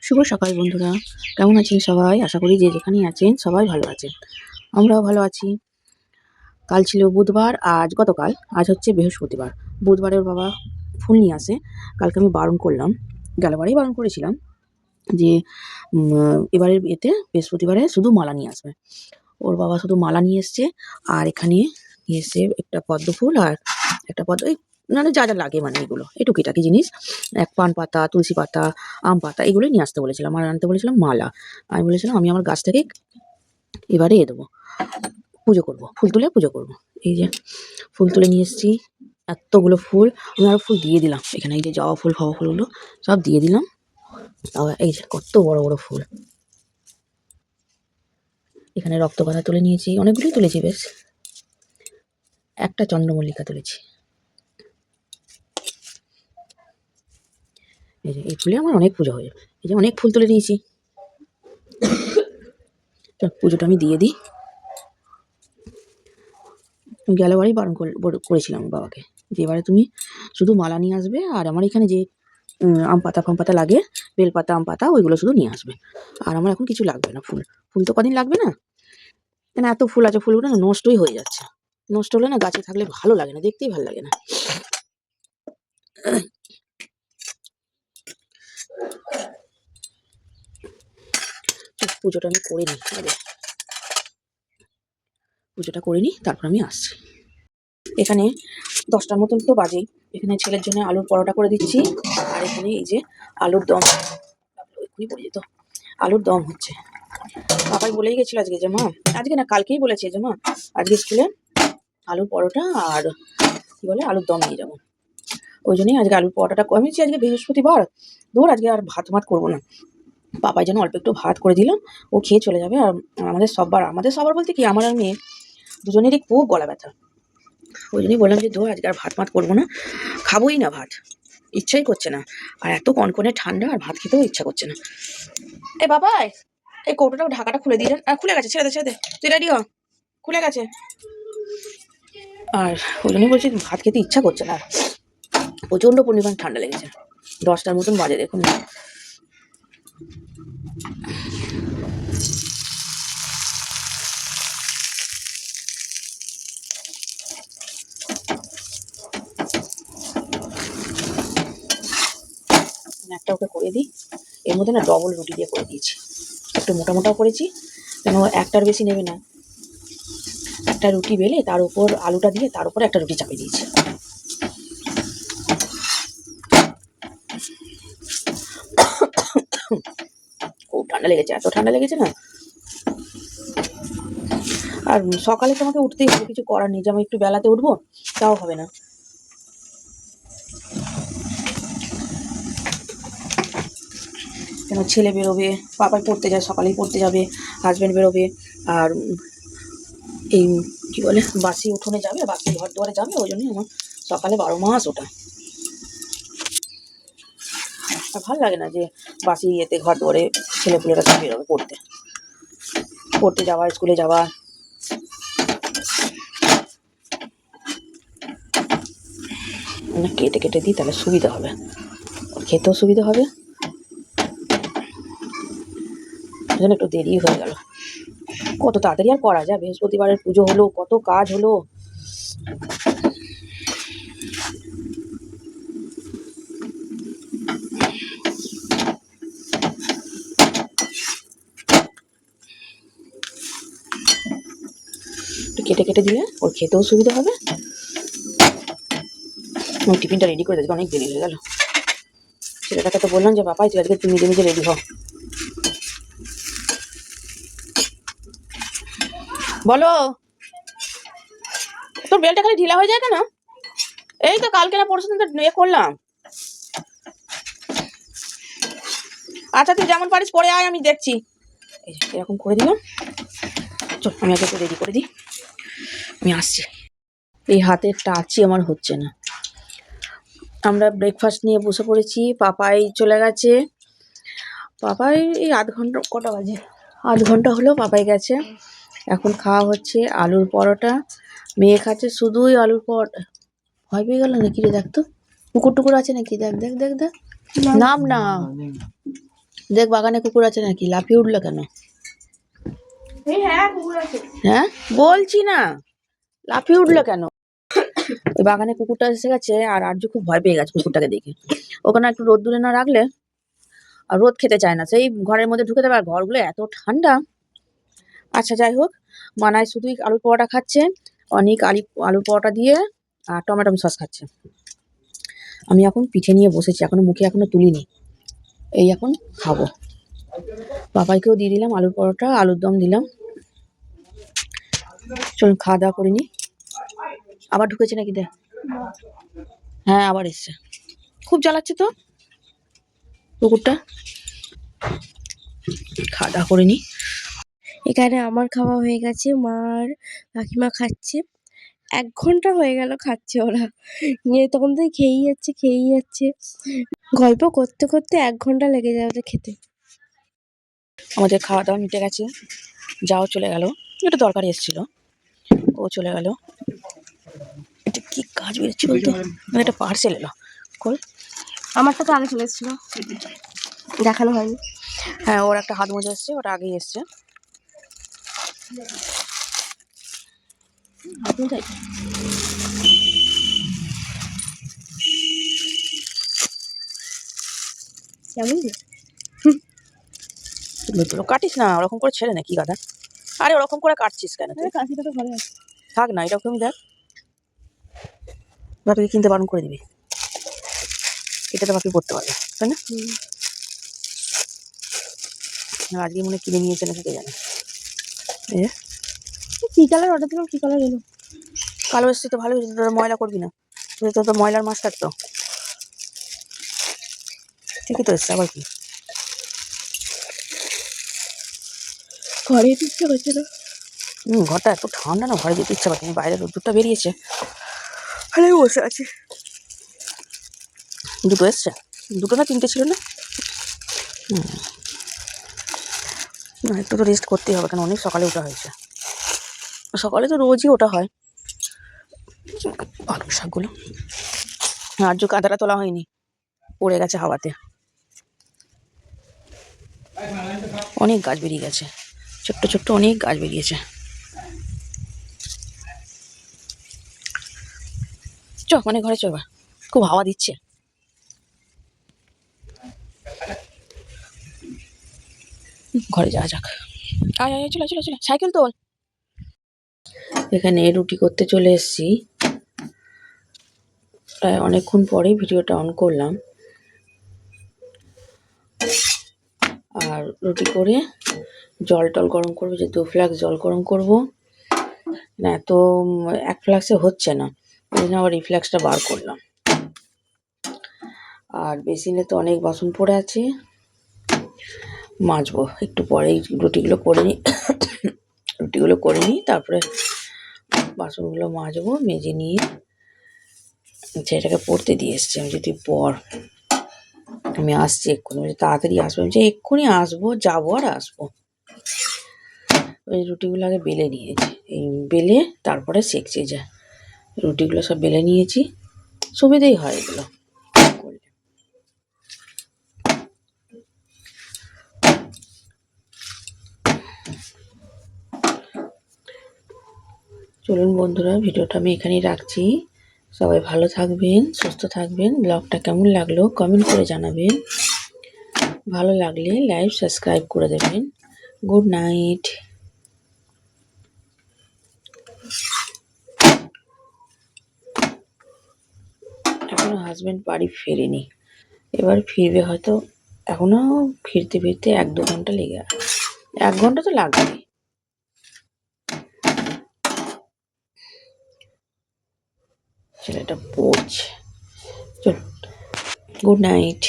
শুভ সকাল বন্ধুরা, কেমন আছেন সবাই? আশা করি যে যেখানেই আছেন সবাই ভালো আছেন। আমরাও ভালো আছি। কাল ছিল বুধবার, আজ হচ্ছে বৃহস্পতিবার। বুধবারে ওর বাবা ফুল নিয়ে আসে। কালকে আমি বারণ করলাম, গেলবারেই বারণ করেছিলাম যে এবারের বিয়েতে বৃহস্পতিবারে শুধু মালা নিয়ে আসবে। ওর বাবা শুধু মালা নিয়ে এসছে, আর এখানে নিয়ে এসছে একটা পদ্ম ফুল আর একটা পদ্ম, এই মানে যা যা লাগে, মানে এগুলো এই টুকিটাকি জিনিস, এক পান পাতা, তুলসী পাতা, আম পাতা, এগুলোই নিয়ে আসতে বলেছিলাম। আর আনতে বলেছিলাম মালা। আমি বলেছিলাম আমি আমার গাছ থেকে এবারে দেবো, পুজো করব, ফুল তুলে পুজো করব। এই যে ফুল তুলে নিয়ে এসেছি, এতগুলো ফুল। আমি আরও ফুল দিয়ে দিলাম এখানে, এই যে জবা ফুল ফবা ফুলগুলো সব দিয়ে দিলাম। আবার এই যে কত বড় বড় ফুল, এখানে রক্তকথা তুলে নিয়েছি, অনেকগুলোই তুলেছি বেশ। একটা চন্দ্রমল্লিকা তুলেছি। এই যে এই ফুলে আমার অনেক পুজো হয়ে যাবে। এই যে অনেক ফুল তুলে নিয়েছি। পুজোটা আমি দিয়ে দিই। গেলবারেই বারণ করেছিলাম বাবাকে যে এবারে তুমি শুধু মালা নিয়ে আসবে, আর আমার এখানে যে আম পাতা ফাম পাতা লাগে, বেলপাতা আম পাতা, ওইগুলো শুধু নিয়ে আসবে। আর আমার এখন কিছু লাগবে না, ফুল ফুল তো কদিন লাগবে না, কেন এত ফুল আছে, ফুলগুলো না নষ্টই হয়ে যাচ্ছে। নষ্ট হলে না গাছে থাকলে ভালো লাগে না, দেখতেই ভালো লাগে না। পুজোটা আমি করে নিই, পুজোটা করে নিই, তারপর আমি আসছি। এখানে 10টার মতন তো বাজেই। এখানে ছেলের জন্য আলুর পরোটা করে দিচ্ছি, আর এখানে এই যে আলুর দম, এক্ষুনি পড়ে যেত, আলুর দম হচ্ছে। পাপাই বলেই গেছিল আজকে যে মা, আজকে না কালকেই বলেছে যে মা আজকে স্কুলে আলুর পরোটা আর কি বলে আলুর দম নিয়ে যাবো। ওই জন্যই আজকে আলুর পরোটাটা আমি আজকে বৃহস্পতিবার, ধর আজকে আর ভাত মাত করবো না। পাপাই যেন অল্প একটু ভাত করে দিলাম, ও খেয়ে চলে যাবে। আর আমাদের সবার বলতে কি, আমার আর মেয়ে দুজনেরই খুব গলা ব্যথা। ওই জন্যই বললাম যে ধর আজকে আর ভাত মাত করবো না, খাবোই না ভাত, ইচ্ছাই করছে না। আর এত কনকনে ঠান্ডা, আর ভাত খেতেও ইচ্ছা করছে না। এ বাবাই, এই কৌটোটা ঢাকাটা খুলে দিয়ে, খুলে গেছে, ছেড়ে দে, তুই রেডি হ, খুলে গেছে। আর ওই জন্যই বলছি ভাত খেতে ইচ্ছা করছে না, প্রচণ্ড পরিমাণ ঠান্ডা লেগেছে। 10টার মতন বাজে দেখুন। একটা ওকে করে দিই, এর মধ্যে না ডবল রুটি দিয়ে করে দিয়েছি, একটু মোটা মোটাও করেছি, কেন একটার বেশি নেবে না। একটা রুটি বেলে তার উপর আলুটা দিয়ে তার উপর একটা রুটি চাপিয়ে দিয়েছি। খুব ঠান্ডা লেগেছে, এত ঠান্ডা লেগেছে না। আর সকালে তোমাকে উঠতেই হবে, কিছু করার নেই, যে আমি একটু বেলাতে উঠবো তাও হবে না। কেন ছেলে বেরোবে, পাপাই পড়তে যায়, সকালেই পড়তে যাবে, হাজব্যান্ড বেরোবে, আর এই কি বলে বাসি উঠোনে যাবে, বাসি ঘর দুয়ারে যাবে, ওই জন্যই আমার সকালে 12 মাস ওটা। আর ভালো লাগে না যে বাসি ইয়েতে ঘর দুয়ারে ছেলেপুলেরা সব বেরোবে পড়তে যাওয়া, স্কুলে যাওয়া। কেটে কেটে দিই, তাহলে সুবিধা হবে, খেতেও সুবিধা হবে। ওই জন্য একটু দেরি হয়ে গেল। কত তাড়াতাড়ি আর করা যায়, বৃহস্পতিবারের পুজো হলো, কত কাজ হলো। কেটে কেটে দিলে ওর খেতেও সুবিধা হবে। ওই টিফিনটা রেডি করে দিতে অনেক দেরি হয়ে গেল। ছেলেটাকে তো বললাম যে বাপাই তুই আজকে তুই নিজে নিজে রেডি হ। বলো, তোর বেলটা খালি ঢিলা হয়ে যায় কেন? এই তো কালকে না পরশু দিন তো করলাম। আচ্ছা তুই যেমন পারিস পরে আয়, আমি দেখছি। এই যে এরকম করে দিলাম। চল আমি আগে রেডি করে দিই, আমি আসছি। এই হাতের টাচই আমার হচ্ছে না। আমরা ব্রেকফাস্ট নিয়ে বসে পড়েছি, পাপাই চলে গেছে। পাপাই এই আধ ঘন্টা, কটা বাজে, আধ ঘন্টা হলো পাপাই গেছে। এখন খাওয়া হচ্ছে আলুর পরোটা, মেয়ে খাচ্ছে শুধুই আলুর পরোটা। ভয় পেয়ে গেল নাকি রে? দেখ তো কুকুর টুকুর আছে নাকি, দেখ দেখ দেখ দেখ, নাম না দেখ বাগানে কুকুর আছে নাকি, লাফিয়ে উঠলো কেন? হ্যাঁ বলছি না, লাফিয়ে উঠলো কেন? ওই বাগানে কুকুরটা এসে গেছে, আর আর্য খুব ভয় পেয়ে গেছে কুকুরটাকে দেখে। ওখানে একটু রোদ দূরে না রাখলে আর রোদ খেতে চায় না, সেই ঘরের মধ্যে ঢুকে দেবে। আর ঘরগুলো এত ঠান্ডা। আচ্ছা যাই হোক, মানায় শুধুই আলুর পরোটা খাচ্ছে, অনেক আলুর পরোটা দিয়ে আর টমেটো সস খাচ্ছে। আমি এখন পিঠে নিয়ে বসেছি, এখনো মুখে এখনো তুলিনি, এই এখন খাবো। বাবাইকেও দিয়ে দিলাম আলুর পরোটা, আলুর দম দিলাম। চলুন খাওয়া দাওয়া করে নি। আবার ঢুকেছে নাকি দেখ? হ্যাঁ আবার এসছে, খুব জ্বালাচ্ছে তো কুকুরটা। খাওয়া দাওয়া করে নি। এখানে আমার খাওয়া হয়ে গেছে, মার কাকিমা খাচ্ছে। ১ ঘন্টা হয়ে গেল খাচ্ছে ওরা। নিয়ে তখন থেকে খেয়েই যাচ্ছে। গল্প করতে করতে ১ ঘন্টা লেগে যায় ওদের খেতে। আমাদের খাওয়া দাওয়া মিটে গেছে, যাও চলে গেল, একটা দরকারি এসেছিল, ও চলে গেল। এটা কি কাজ বেরোচ্ছে বলতে, মানে একটা পার্সেল এলো। কই আমারটা তো আগে চলে এসেছিল, দেখানো হয়নি। হ্যাঁ ওর একটা হাত মোজা এসছে, ওটা আগেই এসছে। হাত মোজাই কেমন রে? তুলো কাটিস না, ওরকম করে ছেড়ে না, কি গাদা। আরে ওরকম করে কাটছিস কেন তুই? কাশিটা তো ঘরে আছে। থাক না, এরকমই দেখ, বাপিকে কিনতে বারণ করে দিবি, এটা তো বাপি পড়তে পারবে, তাই না? আজকে মনে কিনে নিয়েছে নাকি কে জানে। কি কালার অর্ডার দিলাম, কি কালার এলো? কালো এসছে তো ভালো হয়েছে, তোরা ময়লা করবি না, তো ময়লার মাছ থাকতো। ঠিকই তো এসছে, আবার কি? ঘরে ইচ্ছা করছে না। ঘরটা এত ঠান্ডা না, ঘরে যেতে ইচ্ছা পাচ্ছে। বাইরে রোদ্দুরটা বেরিয়েছে, ভালো বসে আছি। দুটো এসছে, দুটো না তিনটে ছিল না? না একটু তো রেস্ট করতেই হবে, কারণ অনেক সকালে ওঠা হয়েছে। সকালে তো রোজই ওটা হয়। পালং শাকগুলো আর যে কাঁদাটা তোলা হয়নি, পড়ে গেছে হাওয়াতে। অনেক গাছ বেরিয়ে গেছে, ছোট্ট ছোট্ট অনেক গাছ বেরিয়েছে। চ মানে ঘরে চ, এবার খুব হাওয়া দিচ্ছে। ঘরে যাওয়া যাক। আয় আয় চলে চলে চলে, সাইকেল তোল। এখানে রুটি করতে চলে এসেছি, প্রায় অনেকক্ষণ পরে ভিডিওটা অন করলাম। আর রুটি করে জল টল গরম করবো, যে 2 ফ্লাক্স জল গরম করব না, তো 1 ফ্লাক্সে হচ্ছে না, ওই জন্য আবার রিফ্লাক্সটা বার করলাম। আর বেসিনে তো অনেক বাসন পড়ে আছে, মাজবো একটু পরেই। রুটিগুলো করে নিই, তারপরে বাসনগুলো মাজবো। মেজে নিয়ে ছেলেটাকে পড়তে দিয়ে এসছি, আমি যদি পর আমি আসছি এক্ষুনি, তাড়াতাড়ি আসবো, আমি যে এক্ষুনি আসবো, যাবো আর আসবো। ওই রুটিগুলো আগে বেলে নিয়েছি, এই বেলে তারপরে সেঁকছি। যা রুটিগুলো সব বেলে নিয়েছি, সুবিধেই হয় এগুলো করলে। চলুন বন্ধুরা, ভিডিওটা আমি এখানেই রাখছি। সবাই ভালো থাকবেন, সুস্থ থাকবেন। ব্লগটা কেমন লাগলো কমেন্ট করে জানাবেন, ভালো লাগলে লাইক সাবস্ক্রাইব করে দেবেন। Good night. এখনো হাজবেন্ড বাড়ি ফেরেনি, এবার ফিরবে হয়তো, এখনো ফিরতে ফিরতে 1-2 ঘন্টা লেগে যাবে। 1 ঘন্টা তো লাগবে। ছেলেটা পড়ছে। চল, গুড নাইট।